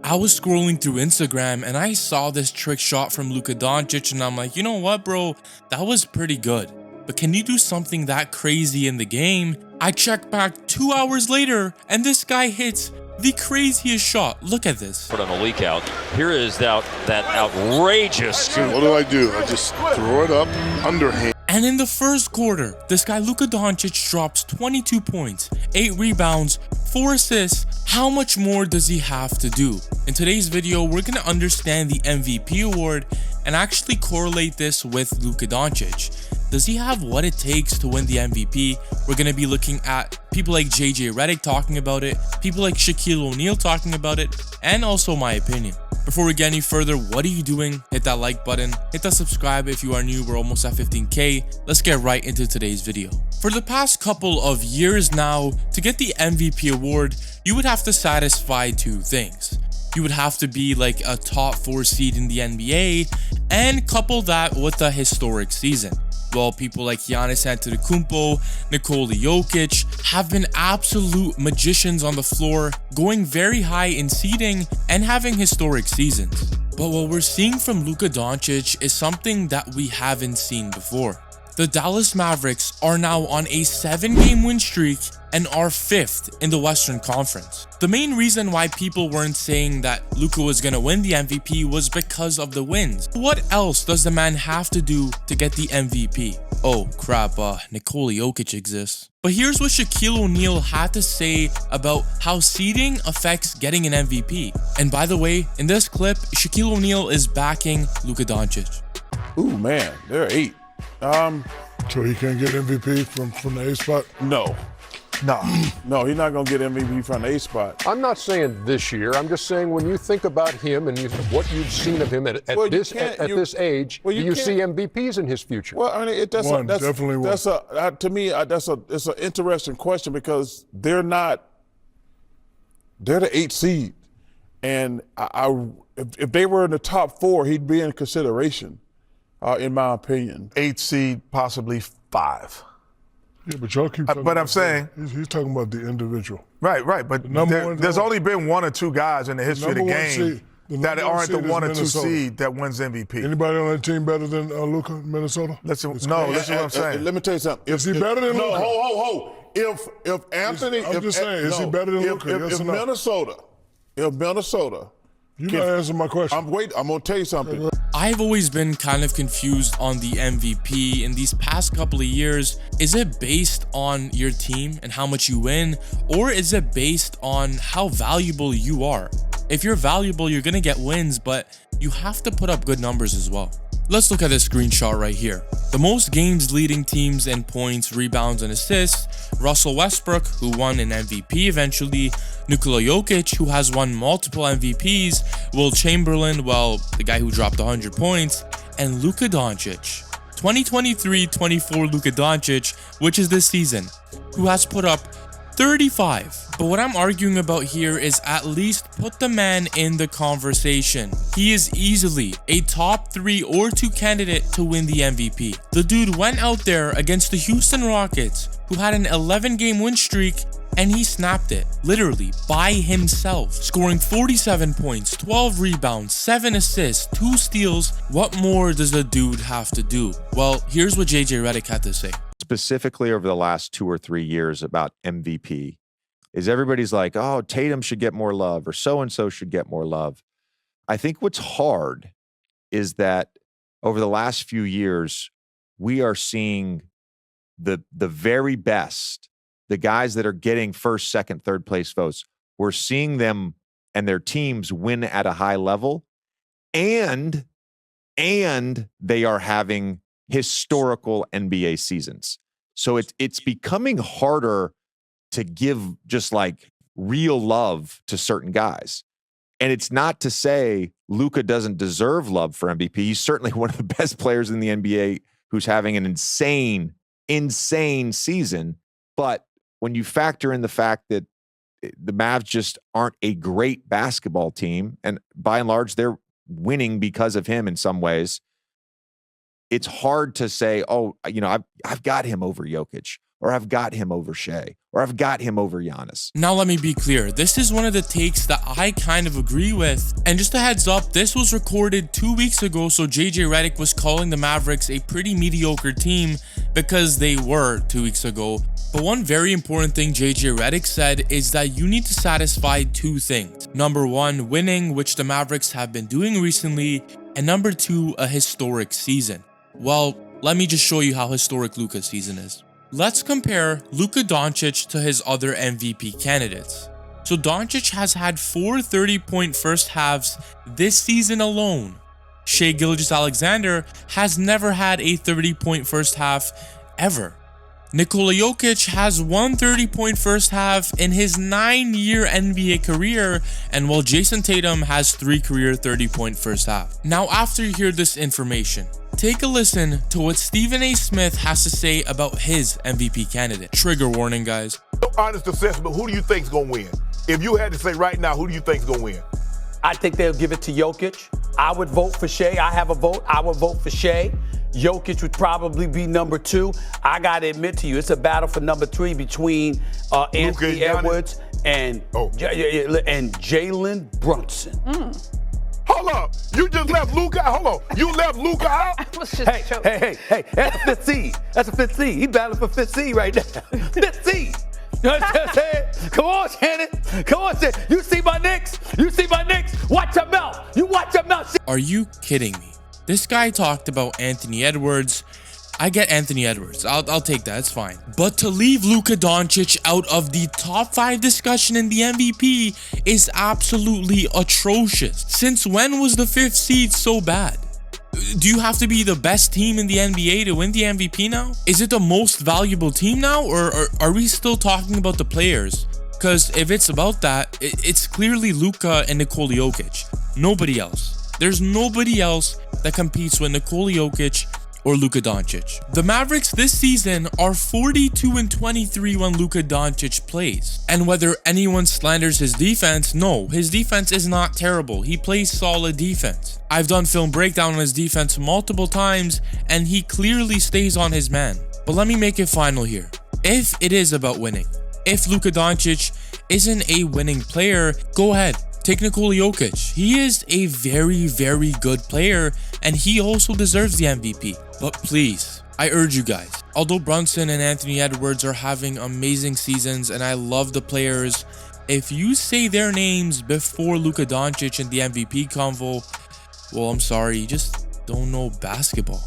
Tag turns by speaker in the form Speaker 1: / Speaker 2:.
Speaker 1: I was scrolling through Instagram and I saw this trick shot from Luka Doncic and I'm like, you know what, bro? That was pretty good. But can you do something that crazy in the game? I checked back 2 hours later and this guy hits the craziest shot. Look at this.
Speaker 2: Put on a leak out. Here is that outrageous scoop.
Speaker 3: What do? I just throw it up underhand.
Speaker 1: And in the first quarter, this guy Luka Doncic drops 22 points, 8 rebounds, 4 assists. How much more does he have to do? In today's video, we're going to understand the MVP award and actually correlate this with Luka Doncic. Does he have what it takes to win the MVP? We're going to be looking at people like dereck talking about it, people like Shaquille O'Neal talking about it, and also my opinion. Before we get any further, what are you doing? Hit that like button, hit that subscribe if you are new. We're almost at 15K. Let's get right into today's video. For the past couple of years now, to get the MVP award, you would have to satisfy 2 things. You would have to be like a top 4 seed in the NBA and couple that with a historic season. Well, people like Giannis Antetokounmpo, Nikola Jokic have been absolute magicians on the floor, going very high in seeding and having historic seasons. But what we're seeing from Luka Doncic is something that we haven't seen before. The Dallas Mavericks are now on a 7-game win streak and are 5th in the Western Conference. The main reason why people weren't saying that Luka was gonna win the MVP was because of the wins. What else does the man have to do to get the MVP? Oh crap, Nikola Jokic exists. But here's what Shaquille O'Neal had to say about how seeding affects getting an MVP. And by the way, in this clip, Shaquille O'Neal is backing Luka Doncic.
Speaker 4: Ooh man, they're 8.
Speaker 3: So he can't get MVP from the A spot?
Speaker 4: No, he's not gonna get MVP from the A spot.
Speaker 5: I'm not saying this year. I'm just saying when you think about him and what you've seen of him at this age, do you see MVPs in his future?
Speaker 4: Well, I mean, it's an interesting question because they're the 8th seed, and if they were in the top 4, he'd be in consideration. In my opinion,
Speaker 6: 8th seed, possibly 5.
Speaker 3: Yeah, but y'all keep talking
Speaker 6: but I'm
Speaker 3: about
Speaker 6: saying
Speaker 3: he's talking about the individual.
Speaker 6: Right. But there's only been 1 or 2 guys in the history of the game that aren't the 1 or 2 seed that wins MVP.
Speaker 3: Anybody on that team better than Luka in Minnesota?
Speaker 6: Listen what I'm saying.
Speaker 4: Let me tell you something.
Speaker 3: Is he better than Luka?
Speaker 4: Ho. If Anthony,
Speaker 3: I'm just saying, is he better than Luka?
Speaker 4: If Minnesota.
Speaker 3: You're not answering my question.
Speaker 4: I'm gonna tell you something.
Speaker 1: I've always been kind of confused on the MVP in these past couple of years. Is it based on your team and how much you win, or is it based on how valuable you are? If you're valuable, you're gonna get wins, but you have to put up good numbers as well. Let's look at this screenshot right here. The most games leading teams in points, rebounds, and assists: Russell Westbrook, who won an MVP eventually, Nikola Jokic, who has won multiple MVPs, Will Chamberlain, well, the guy who dropped 100 points, and Luka Doncic. 2023-24 Luka Doncic, which is this season, who has put up 35. But what I'm arguing about here is at least put the man in the conversation. He is easily a top 3 or 2 candidate to win the MVP. The dude went out there against the Houston Rockets, who had an 11-game win streak, and he snapped it, literally, by himself, scoring 47 points, 12 rebounds, 7 assists, 2 steals. What more does the dude have to do? Well, here's what dereck had to say.
Speaker 7: Specifically over the last 2 or 3 years about MVP is everybody's like, oh, Tatum should get more love or so-and-so should get more love. I think what's hard is that over the last few years, we are seeing the very best, the guys that are getting first, second, third place votes. We're seeing them and their teams win at a high level, and they are having historical NBA seasons. So it's becoming harder to give just like real love to certain guys. And it's not to say Luka doesn't deserve love for MVP. He's certainly one of the best players in the NBA who's having an insane season. But when you factor in the fact that the Mavs just aren't a great basketball team, and by and large, they're winning because of him in some ways, it's hard to say, oh, you know, I've got him over Jokic, or I've got him over Shea, or I've got him over Giannis.
Speaker 1: Now let me be clear, this is one of the takes that I kind of agree with, and just a heads up, this was recorded 2 weeks ago, so JJ Redick was calling the Mavericks a pretty mediocre team because they were 2 weeks ago. But one very important thing JJ Redick said is that you need to satisfy two things. Number one, winning, which the Mavericks have been doing recently, and number two, a historic season. Well, let me just show you how historic Luka's season is. Let's compare Luka Doncic to his other MVP candidates. So Doncic has had 4 30-point first halves this season alone. Shai Gilgeous-Alexander has never had a 30-point first half ever. Nikola Jokic has 1 30-point first half in his 9-year NBA career, and while Jason Tatum has 3 career 30-point first half. Now, after you hear this information, take a listen to what Stephen A. Smith has to say about his MVP candidate. Trigger warning, guys.
Speaker 8: Honest assessment, who do you think's gonna win? If you had to say right now, who do you think's gonna win?
Speaker 9: I think they'll give it to Jokic. I would vote for Shai. I have a vote. I would vote for Shai. Jokic would probably be number 2. I gotta admit to you, it's a battle for number 3 between Anthony Edwards and Jalen Brunson.
Speaker 8: Hold up, you just left Luka. Hold on, you left Luka out.
Speaker 9: Hey, that's a 5th seed. That's a 5th seed. He battling for 5th seed right now. 5th seed. You know what I'm saying? Come on, Shannon. Come on, Shannon. You see my Knicks? You see my Knicks? Watch your mouth. You watch your mouth.
Speaker 1: Are you kidding me? This guy talked about Anthony Edwards. I get Anthony Edwards. I'll take that. It's fine. But to leave Luka Doncic out of the top 5 discussion in the MVP is absolutely atrocious. Since when was the 5th seed so bad? Do you have to be the best team in the NBA to win the MVP now? Is it the most valuable team now, or are we still talking about the players? Because if it's about that, it's clearly Luka and Nikola Jokic. Nobody else. There's nobody else that competes with Nikola Jokic or Luka Doncic. The Mavericks this season are 42-23 when Luka Doncic plays. And whether anyone slanders his defense, no, his defense is not terrible. He plays solid defense. I've done film breakdown on his defense multiple times, and he clearly stays on his man. But let me make it final here. If it is about winning, if Luka Doncic isn't a winning player, go ahead. Take Nikola Jokic. He is a very, very good player, and he also deserves the MVP. But please, I urge you guys, although Brunson and Anthony Edwards are having amazing seasons, and I love the players, if you say their names before Luka Doncic in the MVP convo, well, I'm sorry, you just don't know basketball.